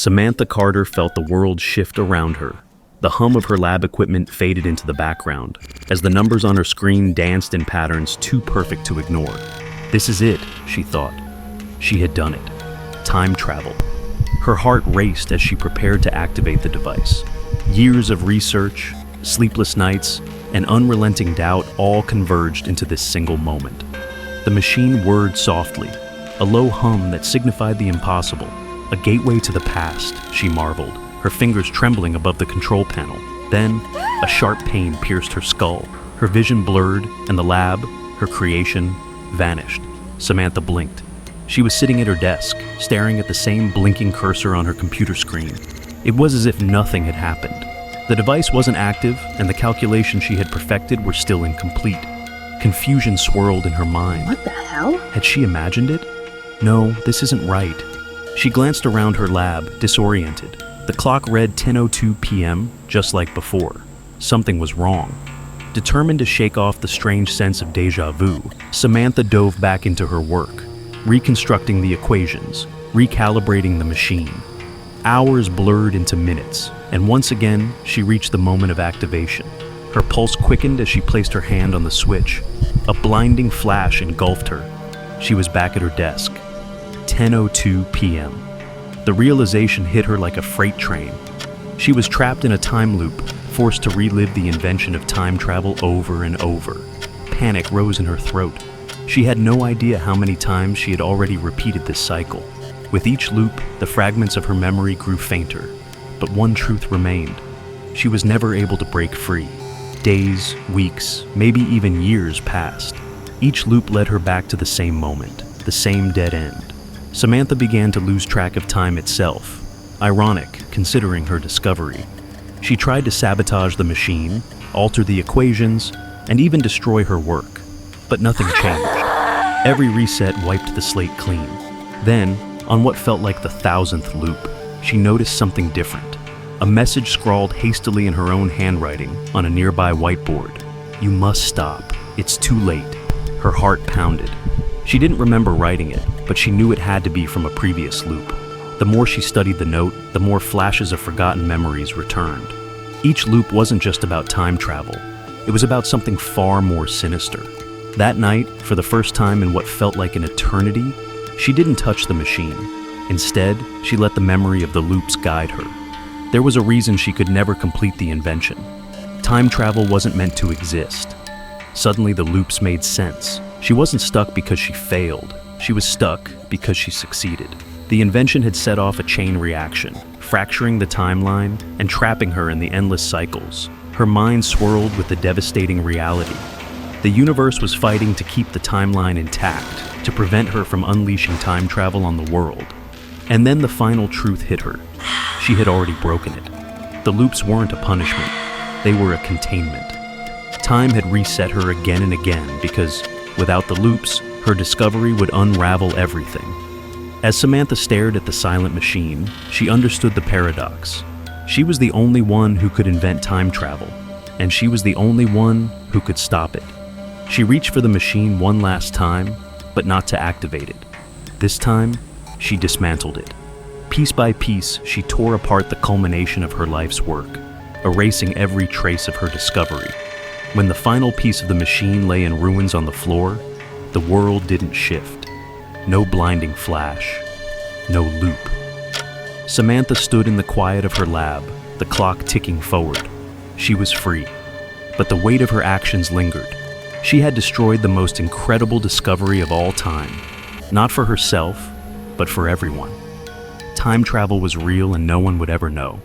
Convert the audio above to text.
Samantha Carter felt the world shift around her. The hum of her lab equipment faded into the background, as the numbers on her screen danced in patterns too perfect to ignore. This is it, she thought. She had done it. Time travel. Her heart raced as she prepared to activate the device. Years of research, sleepless nights, and unrelenting doubt all converged into this single moment. The machine whirred softly, a low hum that signified the impossible. A gateway to the past, she marveled, her fingers trembling above the control panel. Then, a sharp pain pierced her skull. Her vision blurred, and the lab, her creation, vanished. Samantha blinked. She was sitting at her desk, staring at the same blinking cursor on her computer screen. It was as if nothing had happened. The device wasn't active, and the calculations she had perfected were still incomplete. Confusion swirled in her mind. What the hell? Had she imagined it? No, this isn't right. She glanced around her lab, disoriented. The clock read 10:02 p.m., just like before. Something was wrong. Determined to shake off the strange sense of déjà vu, Samantha dove back into her work, reconstructing the equations, recalibrating the machine. Hours blurred into minutes, and once again, she reached the moment of activation. Her pulse quickened as she placed her hand on the switch. A blinding flash engulfed her. She was back at her desk. 10:02 p.m. The realization hit her like a freight train. She was trapped in a time loop, forced to relive the invention of time travel over and over. Panic rose in her throat. She had no idea how many times she had already repeated this cycle. With each loop, the fragments of her memory grew fainter. But one truth remained. She was never able to break free. Days, weeks, maybe even years passed. Each loop led her back to the same moment, the same dead end. Samantha began to lose track of time itself. Ironic, considering her discovery. She tried to sabotage the machine, alter the equations, and even destroy her work. But nothing changed. Every reset wiped the slate clean. Then, on what felt like the 1,000th loop, she noticed something different. A message scrawled hastily in her own handwriting on a nearby whiteboard. "You must stop. It's too late." Her heart pounded. She didn't remember writing it, but she knew it had to be from a previous loop. The more she studied the note, the more flashes of forgotten memories returned. Each loop wasn't just about time travel. It was about something far more sinister. That night, for the first time in what felt like an eternity, she didn't touch the machine. Instead, she let the memory of the loops guide her. There was a reason she could never complete the invention. Time travel wasn't meant to exist. Suddenly, the loops made sense. She wasn't stuck because she failed. She was stuck because she succeeded. The invention had set off a chain reaction, fracturing the timeline and trapping her in the endless cycles. Her mind swirled with the devastating reality. The universe was fighting to keep the timeline intact, to prevent her from unleashing time travel on the world. And then the final truth hit her. She had already broken it. The loops weren't a punishment. They were a containment. Time had reset her again and again because, without the loops, her discovery would unravel everything. As Samantha stared at the silent machine, she understood the paradox. She was the only one who could invent time travel, and she was the only one who could stop it. She reached for the machine one last time, but not to activate it. This time, she dismantled it. Piece by piece, she tore apart the culmination of her life's work, erasing every trace of her discovery. When the final piece of the machine lay in ruins on the floor, the world didn't shift. No blinding flash. No loop. Samantha stood in the quiet of her lab, the clock ticking forward. She was free, but the weight of her actions lingered. She had destroyed the most incredible discovery of all time, not for herself, but for everyone. Time travel was real and no one would ever know.